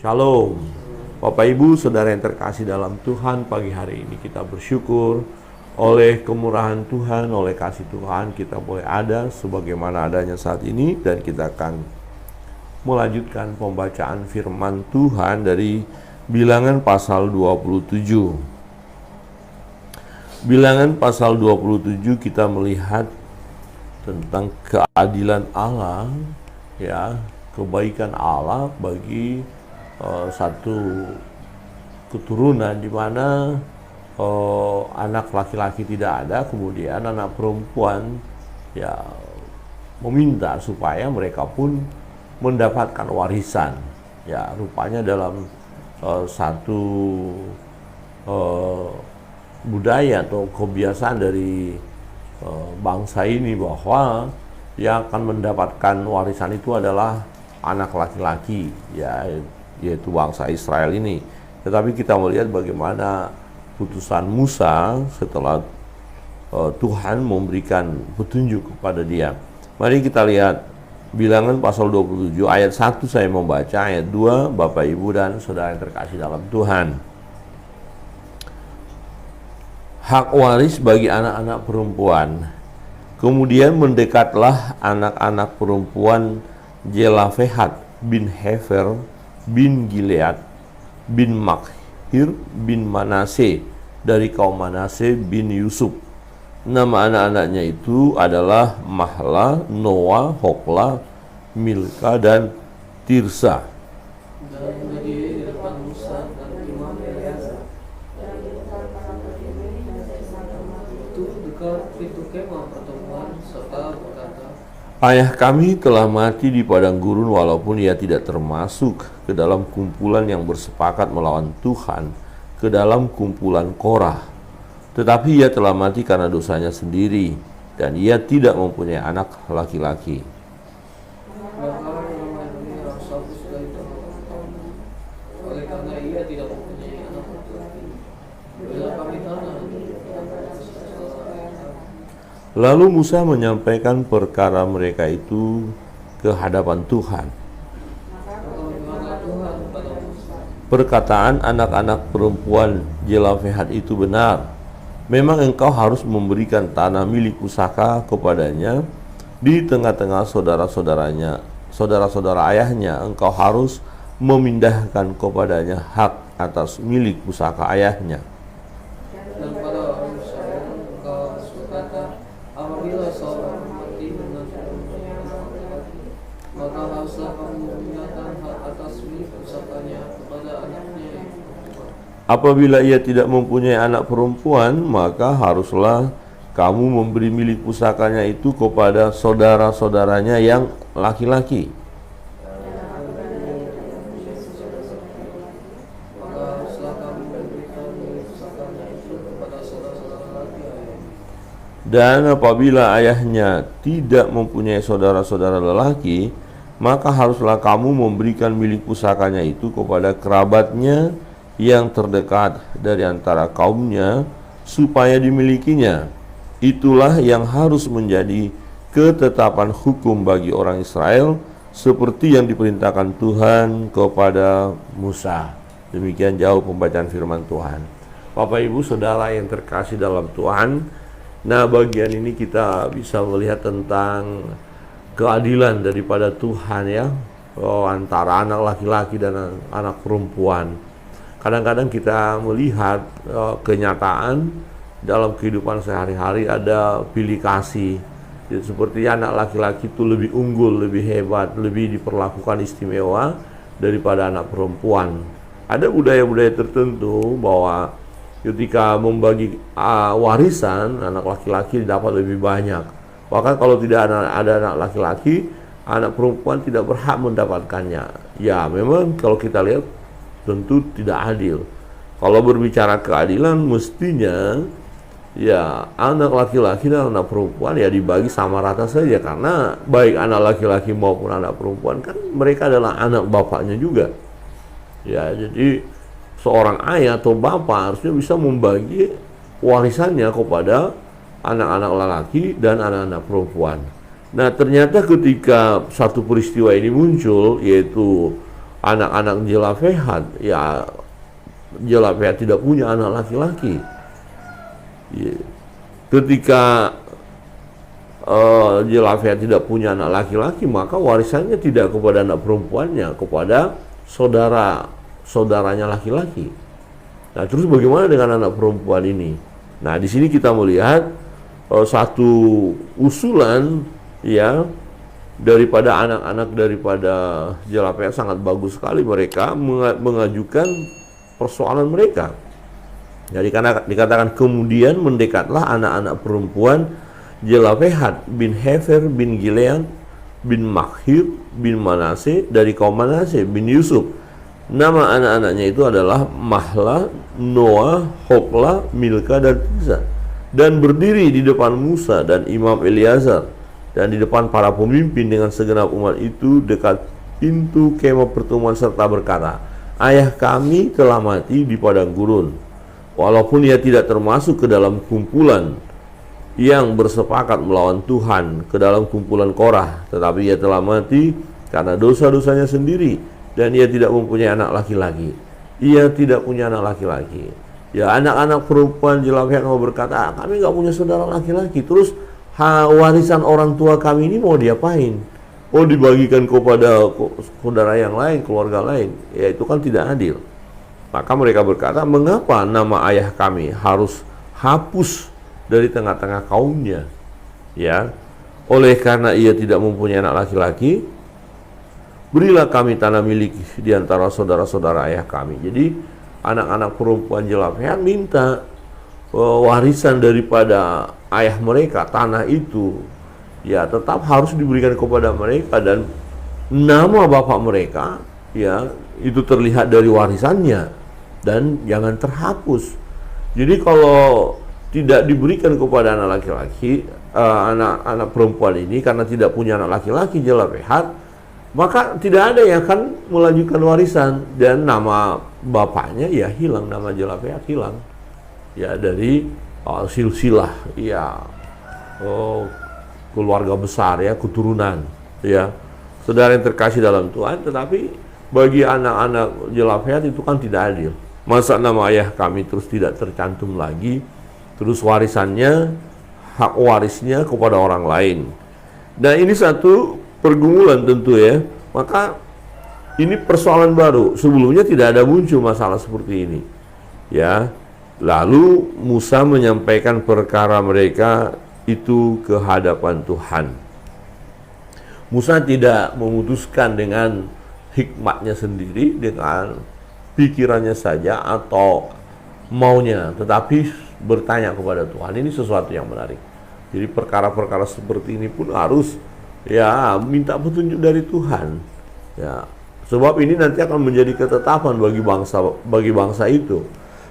Shalom, Bapak Ibu Saudara yang terkasih dalam Tuhan. Pagi hari ini kita bersyukur oleh kemurahan Tuhan, oleh kasih Tuhan kita boleh ada sebagaimana adanya saat ini. Dan kita akan melanjutkan pembacaan firman Tuhan dari Bilangan pasal 27. Bilangan pasal 27 kita melihat tentang keadilan Allah, ya, kebaikan Allah bagi satu keturunan di mana anak laki-laki tidak ada, kemudian anak perempuan ya meminta supaya mereka pun mendapatkan warisan. Ya, rupanya dalam satu budaya atau kebiasaan dari bangsa ini bahwa yang akan mendapatkan warisan itu adalah anak laki-laki, ya, yaitu bangsa Israel ini. Tetapi kita melihat bagaimana putusan Musa setelah Tuhan memberikan petunjuk kepada dia. Mari kita lihat Bilangan pasal 27 ayat 1 saya membaca, ayat 2 Bapak Ibu dan Saudara yang terkasih dalam Tuhan. Hak waris bagi anak-anak perempuan. Kemudian mendekatlah anak-anak perempuan Jelafehat bin Hefer bin Gilead bin Makhir bin Manase dari kaum Manase bin Yusuf. Nama anak-anaknya itu adalah Mahla, Noah, Hokla, Milka, dan Tirsa. Dan berdiri di depan Musa dan Imam Eleazar. Itu dekat pintu kemah pertemuan serta berkata, Ayah kami telah mati di padang gurun walaupun ia tidak termasuk ke dalam kumpulan yang bersepakat melawan Tuhan, ke dalam kumpulan Korah. Tetapi ia telah mati karena dosanya sendiri, dan ia tidak mempunyai anak laki-laki. oleh karena ia tidak mempunyai anak laki-laki, bila kami tanah. Lalu Musa menyampaikan perkara mereka itu ke hadapan Tuhan. Perkataan anak-anak perempuan Jelafehat itu benar. Memang engkau harus memberikan tanah milik pusaka kepadanya di tengah-tengah saudara-saudaranya, saudara-saudara ayahnya. Engkau harus memindahkan kepadanya hak atas milik pusaka ayahnya. Dan pada orang Israel engkau harus berkata, apabila seorang mati dengan maka haruslah kamu memindahkan hak atas milik pusakanya kepada anaknya yang perempuan. Apabila ia tidak mempunyai anak perempuan, maka haruslah kamu memberi milik pusakanya itu kepada saudara-saudaranya yang laki-laki. Maka haruslah kamu memberikan milik pusakanya itu kepada saudara-saudara laki-laki. Dan apabila ayahnya tidak mempunyai saudara-saudara lelaki, maka haruslah kamu memberikan milik pusakanya itu kepada kerabatnya yang terdekat dari antara kaumnya, supaya dimilikinya. Itulah yang harus menjadi ketetapan hukum bagi orang Israel, seperti yang diperintahkan Tuhan kepada Musa. Demikian jauh pembacaan firman Tuhan. Bapak Ibu Saudara yang terkasih dalam Tuhan, nah bagian ini kita bisa melihat tentang keadilan daripada Tuhan, ya, antara anak laki-laki dan anak perempuan. Kadang-kadang kita melihat kenyataan dalam kehidupan sehari-hari ada pilih kasih. Jadi, seperti anak laki-laki itu lebih unggul, lebih hebat, lebih diperlakukan istimewa daripada anak perempuan. Ada budaya-budaya tertentu bahwa ketika membagi warisan, anak laki-laki dapat lebih banyak. Bahkan kalau tidak ada anak laki-laki, anak perempuan tidak berhak mendapatkannya. Ya, memang kalau kita lihat tentu tidak adil. Kalau berbicara keadilan, mestinya ya anak laki-laki dan anak perempuan ya dibagi sama rata saja, karena baik anak laki-laki maupun anak perempuan kan mereka adalah anak bapaknya juga. Ya, jadi seorang ayah atau bapak harusnya bisa membagi warisannya kepada anak-anak laki dan anak-anak perempuan. Nah, ternyata ketika satu peristiwa ini muncul, yaitu anak-anak Zelofehad, ya Zelofehad tidak punya anak laki-laki. Ya. Ketika Zelofehad tidak punya anak laki-laki, maka warisannya tidak kepada anak perempuannya, kepada saudaranya laki-laki. Nah, terus bagaimana dengan anak perempuan ini? Nah, di sini kita melihat satu usulan ya daripada anak-anak daripada Zelofehad sangat bagus sekali. Mereka mengajukan persoalan mereka. Jadi karena dikatakan kemudian mendekatlah anak-anak perempuan Zelofehad bin Hefer bin Gilead bin Makhir bin Manase dari kaum Manase bin Yusuf. Nama anak-anaknya itu adalah Mahla, Noah, Hokla, Milka, dan Tiza. Dan berdiri di depan Musa dan Imam Eleazar dan di depan para pemimpin dengan segenap umat itu dekat pintu kemah pertemuan serta berkata, ayah kami telah mati di padang gurun, walaupun ia tidak termasuk ke dalam kumpulan yang bersepakat melawan Tuhan, ke dalam kumpulan Korah, tetapi ia telah mati karena dosa-dosanya sendiri, dan ia tidak mempunyai anak laki-laki. Ia tidak punya anak laki-laki. Ya, anak-anak perempuan Zelofehad mau berkata, kami nggak punya saudara laki-laki. Terus warisan orang tua kami ini mau diapain? Oh, dibagikan kepada saudara yang lain, keluarga lain. Ya, itu kan tidak adil. Maka mereka berkata, mengapa nama ayah kami harus hapus dari tengah-tengah kaumnya? Ya, oleh karena ia tidak mempunyai anak laki-laki, berilah kami tanah milik di antara saudara-saudara ayah kami. Jadi anak-anak perempuan Zelofehad minta warisan daripada ayah mereka, tanah itu ya tetap harus diberikan kepada mereka, dan nama bapak mereka ya itu terlihat dari warisannya dan jangan terhapus. Jadi kalau tidak diberikan kepada anak laki-laki, anak perempuan ini karena tidak punya anak laki-laki Zelofehad, maka tidak ada yang akan melanjutkan warisan, dan nama bapaknya ya hilang, nama Zelofehad hilang ya dari silsilah ya keluarga besar ya, keturunan ya. Saudara yang terkasih dalam Tuhan, tetapi bagi anak-anak Zelofehad itu kan tidak adil. Masa nama ayah kami terus tidak tercantum lagi, terus warisannya, hak warisnya kepada orang lain. Nah, ini satu pergumulan tentu ya. Maka ini persoalan baru. Sebelumnya tidak ada muncul masalah seperti ini. Ya. Lalu Musa menyampaikan perkara mereka itu ke hadapan Tuhan. Musa tidak memutuskan dengan hikmatnya sendiri, dengan pikirannya saja atau maunya, tetapi bertanya kepada Tuhan. Ini sesuatu yang menarik. Jadi perkara-perkara seperti ini pun harus ya minta petunjuk dari Tuhan ya, sebab ini nanti akan menjadi ketetapan bagi bangsa itu.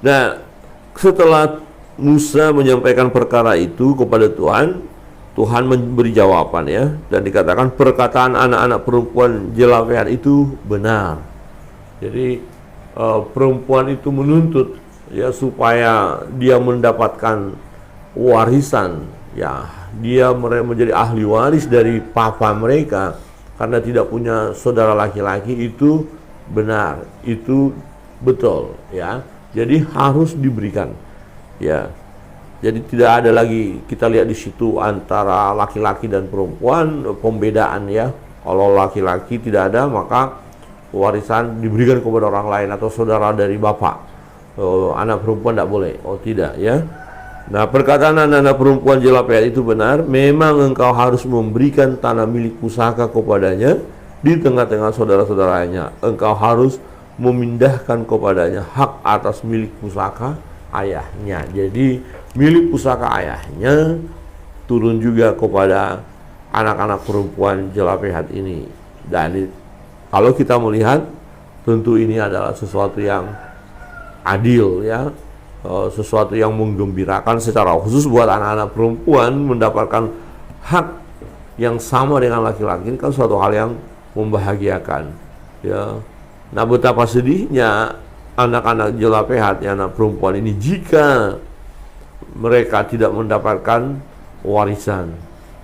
Nah, setelah Musa menyampaikan perkara itu kepada Tuhan, Tuhan memberi jawaban ya, dan dikatakan perkataan anak-anak perempuan Zelofehad itu benar. Jadi perempuan itu menuntut ya supaya dia mendapatkan warisan ya, dia menjadi ahli waris dari papa mereka karena tidak punya saudara laki-laki. Itu benar, itu betul ya. Jadi harus diberikan ya. Jadi tidak ada lagi kita lihat di situ antara laki-laki dan perempuan pembedaan ya. Kalau laki-laki tidak ada, maka warisan diberikan kepada orang lain atau saudara dari bapak. Anak perempuan tidak boleh. Oh tidak ya. Nah, perkataan anak-anak perempuan Zelofehad itu benar. Memang engkau harus memberikan tanah milik pusaka kepadanya di tengah-tengah saudara-saudaranya. Engkau harus memindahkan kepadanya hak atas milik pusaka ayahnya. Jadi milik pusaka ayahnya turun juga kepada anak-anak perempuan Zelofehad ini. Dan kalau kita melihat, tentu ini adalah sesuatu yang adil ya. Sesuatu yang menggembirakan secara khusus buat anak-anak perempuan mendapatkan hak yang sama dengan laki-laki. Ini kan suatu hal yang membahagiakan ya. Nah, betapa sedihnya anak-anak Zelofehad, anak perempuan ini, jika mereka tidak mendapatkan warisan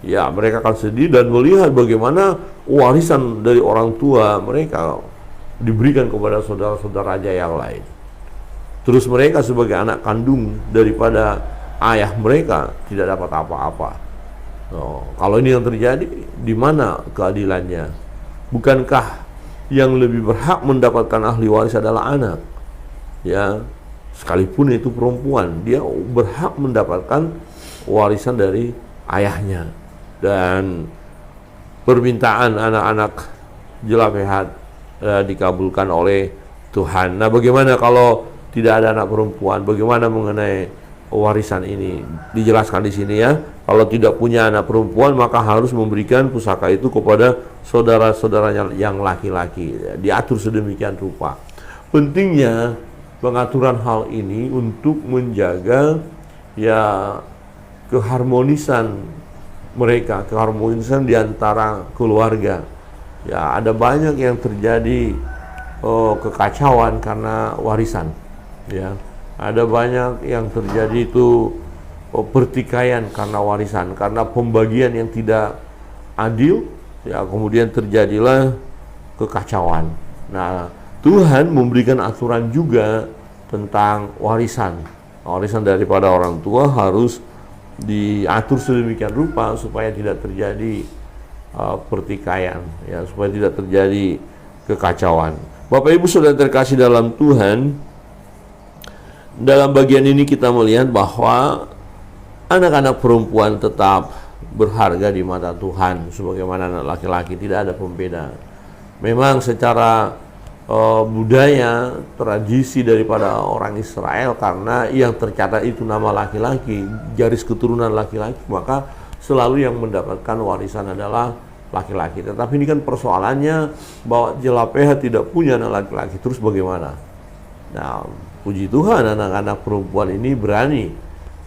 ya, mereka akan sedih dan melihat bagaimana warisan dari orang tua mereka diberikan kepada saudara-saudaranya yang lain. Terus mereka sebagai anak kandung daripada ayah mereka tidak dapat apa-apa. Kalau ini yang terjadi, di mana keadilannya? Bukankah yang lebih berhak mendapatkan ahli waris adalah anak? Ya, sekalipun itu perempuan, dia berhak mendapatkan warisan dari ayahnya. Dan permintaan anak-anak Zelofehad dikabulkan oleh Tuhan. Nah, bagaimana kalau tidak ada anak perempuan? Bagaimana mengenai warisan ini? Dijelaskan di sini ya. Kalau tidak punya anak perempuan, maka harus memberikan pusaka itu kepada saudara-saudaranya yang laki-laki. Diatur sedemikian rupa. Pentingnya pengaturan hal ini untuk menjaga ya keharmonisan mereka, keharmonisan di antara keluarga. Ya, ada banyak yang terjadi kekacauan karena warisan. Ya, ada banyak yang terjadi itu pertikaian karena warisan, karena pembagian yang tidak adil. Ya, kemudian terjadilah kekacauan. Nah, Tuhan memberikan aturan juga tentang warisan. Warisan daripada orang tua harus diatur sedemikian rupa supaya tidak terjadi pertikaian, ya, supaya tidak terjadi kekacauan. Bapak Ibu Saudara terkasih dalam Tuhan, dalam bagian ini kita melihat bahwa anak-anak perempuan tetap berharga di mata Tuhan sebagaimana anak laki-laki, tidak ada pembeda. Memang secara budaya, tradisi daripada orang Israel, karena yang tercatat itu nama laki-laki, garis keturunan laki-laki, maka selalu yang mendapatkan warisan adalah laki-laki. Tetapi ini kan persoalannya bahwa Zelofehad tidak punya anak laki-laki, terus bagaimana? Nah, puji Tuhan anak-anak perempuan ini berani,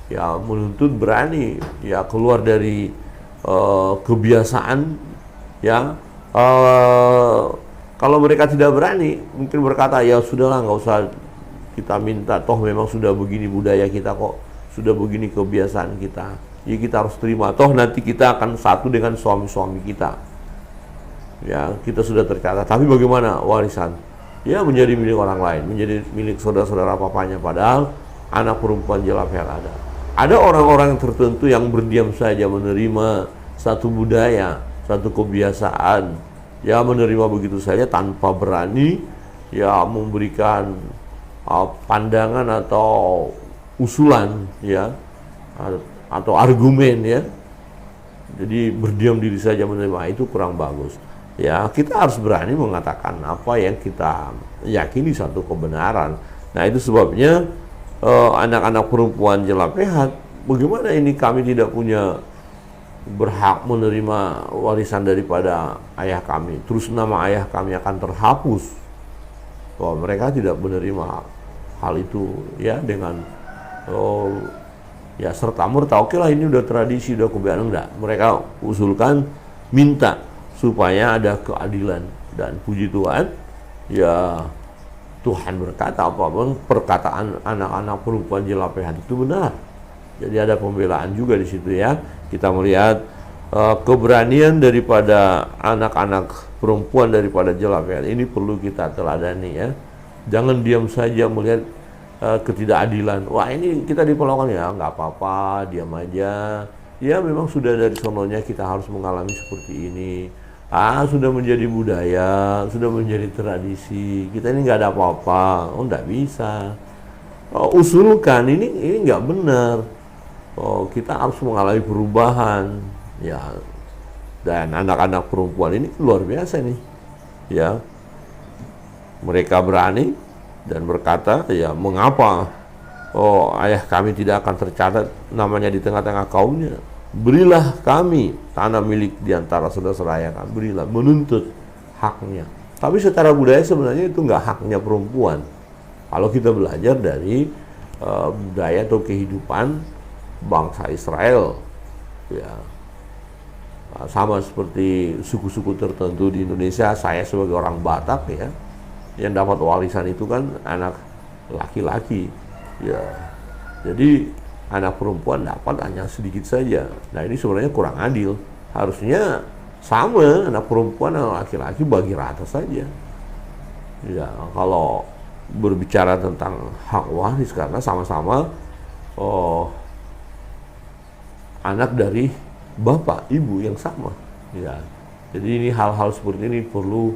ya menuntut, berani, ya keluar dari kebiasaan, ya. Kalau mereka tidak berani, mungkin berkata, ya sudahlah, nggak usah kita minta, toh memang sudah begini budaya kita kok, sudah begini kebiasaan kita, ya kita harus terima, toh nanti kita akan satu dengan suami-suami kita, ya kita sudah tercatat. Tapi bagaimana warisan? Ya menjadi milik orang lain, menjadi milik saudara-saudara papanya, padahal anak perempuan Zelofehad ada. Ada orang-orang tertentu yang berdiam saja menerima satu budaya, satu kebiasaan, ya menerima begitu saja tanpa berani ya memberikan pandangan atau usulan, ya, atau argumen, ya. Jadi berdiam diri saja menerima, itu kurang bagus. Ya, kita harus berani mengatakan apa yang kita yakini satu kebenaran. Nah, itu sebabnya anak-anak perempuan Zelofehad, bagaimana ini kami tidak punya berhak menerima warisan daripada ayah kami, terus nama ayah kami akan terhapus. Bahwa mereka tidak menerima hal itu, ya, dengan ya serta-merta, oke lah ini udah tradisi, udah kebiasaan. Enggak, mereka usulkan minta supaya ada keadilan. Dan puji Tuhan, ya Tuhan berkata apapun perkataan anak-anak perempuan Zelofehad itu benar. Jadi ada pembelaan juga di situ, ya. Kita melihat keberanian daripada anak-anak perempuan daripada Zelofehad ini perlu kita teladani, ya. Jangan diam saja melihat ketidakadilan. Wah, ini kita diperlakukan, ya nggak apa-apa, diam aja. Ya memang sudah dari sononya kita harus mengalami seperti ini. Sudah menjadi budaya, sudah menjadi tradisi. Kita ini nggak ada apa-apa. Oh, nggak bisa. Usulkan ini nggak benar. Kita harus mengalami perubahan, ya. Dan anak-anak perempuan ini luar biasa nih, ya. Mereka berani dan berkata, ya mengapa ayah kami tidak akan tercatat namanya di tengah-tengah kaumnya? Berilah kami tanah milik di antara saudara-saudara kami, berilah, menuntut haknya. Tapi secara budaya sebenarnya itu nggak haknya perempuan. Kalau kita belajar dari budaya atau kehidupan bangsa Israel, ya, sama seperti suku-suku tertentu di Indonesia. Saya sebagai orang Batak, ya, yang dapat warisan itu kan anak laki-laki, ya. Jadi anak perempuan dapat hanya sedikit saja. Nah, ini sebenarnya kurang adil. Harusnya sama, anak perempuan dan laki-laki bagi rata saja. Ya, kalau berbicara tentang hak waris karena sama-sama anak dari bapak ibu yang sama. Ya, jadi ini hal-hal seperti ini perlu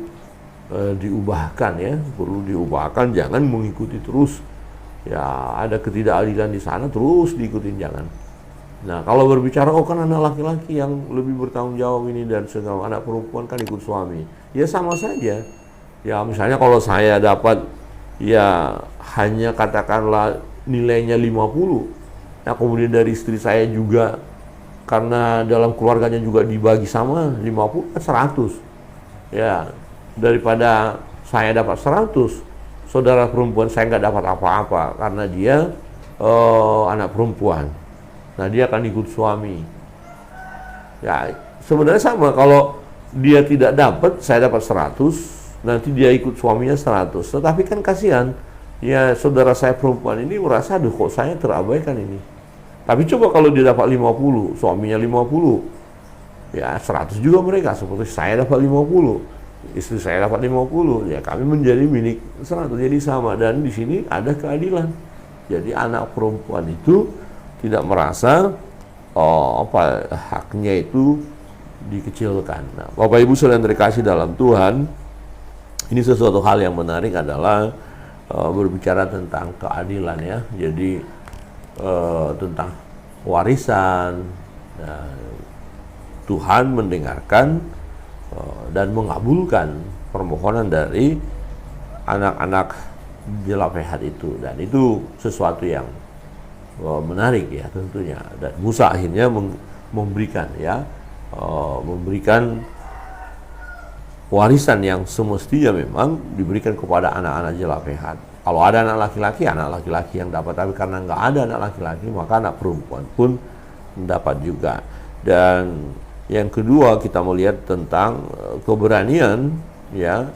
diubahkan ya, perlu diubahkan. Jangan mengikuti terus. Ya, ada ketidakadilan di sana terus diikutin, jangan. Nah, kalau berbicara kan anak laki-laki yang lebih bertanggung jawab ini dan segala, anak perempuan kan ikut suami. Ya sama saja. Ya misalnya kalau saya dapat ya hanya katakanlah nilainya 50. Nah, kemudian dari istri saya juga karena dalam keluarganya juga dibagi sama 50 kan 100. Ya, daripada saya dapat 100, saudara perempuan saya nggak dapat apa-apa karena dia anak perempuan. Nah, dia akan ikut suami. Ya, sebenarnya sama, kalau dia tidak dapat, saya dapat 100, nanti dia ikut suaminya 100. Tetapi kan kasihan, ya saudara saya perempuan ini merasa, aduh kok saya terabaikan ini. Tapi coba kalau dia dapat 50, suaminya 50, ya 100 juga mereka, seperti saya dapat 50, istri saya dapat 50, ya kami menjadi milik 100, jadi sama. Dan di sini ada keadilan. Jadi anak perempuan itu tidak merasa haknya itu dikecilkan. Nah, Bapak Ibu sekalian terkasih dalam Tuhan, ini sesuatu hal yang menarik adalah berbicara tentang keadilan ya. Jadi tentang warisan. Nah, Tuhan mendengarkan dan mengabulkan permohonan dari anak-anak Zelofehad itu, dan itu sesuatu yang menarik ya tentunya. Dan Musa akhirnya memberikan warisan yang semestinya memang diberikan kepada anak-anak Zelofehad. Kalau ada anak laki-laki yang dapat, tapi karena nggak ada anak laki-laki, maka anak perempuan pun mendapat juga. Dan yang kedua, kita melihat tentang keberanian ya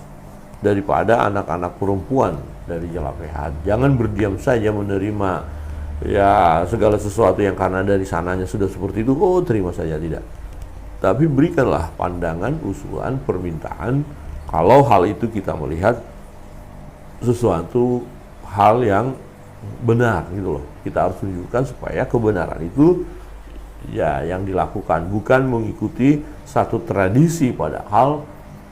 daripada anak-anak perempuan dari Zelofehad. Jangan berdiam saja menerima ya segala sesuatu yang karena dari sananya sudah seperti itu, terima saja, tidak. Tapi berikanlah pandangan, usulan, permintaan kalau hal itu kita melihat sesuatu hal yang benar gitu loh. Kita harus tunjukkan supaya kebenaran itu ya yang dilakukan, bukan mengikuti satu tradisi padahal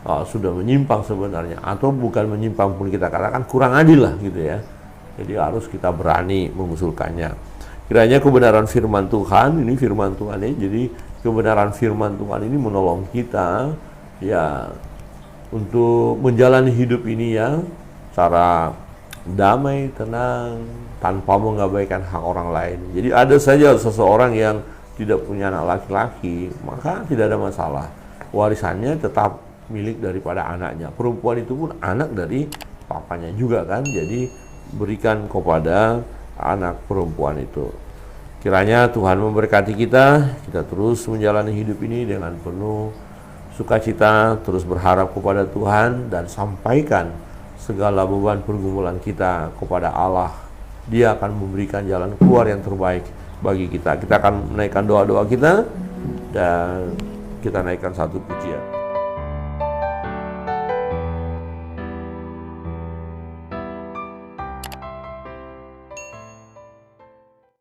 sudah menyimpang sebenarnya, atau bukan menyimpang pun kita katakan kurang adil lah gitu ya. Jadi harus kita berani mengusulkannya. Kiranya kebenaran firman Tuhan, ini firman Tuhan ya, jadi kebenaran firman Tuhan ini menolong kita ya untuk menjalani hidup ini ya secara damai, tenang, tanpa mengabaikan hak orang lain. Jadi ada saja seseorang yang tidak punya anak laki-laki, maka tidak ada masalah. Warisannya tetap milik daripada anaknya. Perempuan itu pun anak dari papanya juga kan. Jadi berikan kepada anak perempuan itu. Kiranya Tuhan memberkati kita terus menjalani hidup ini dengan penuh sukacita, terus berharap kepada Tuhan dan sampaikan segala beban pergumulan kita kepada Allah. Dia akan memberikan jalan keluar yang terbaik bagi kita. Kita akan menaikkan doa-doa kita dan kita naikkan satu pujian.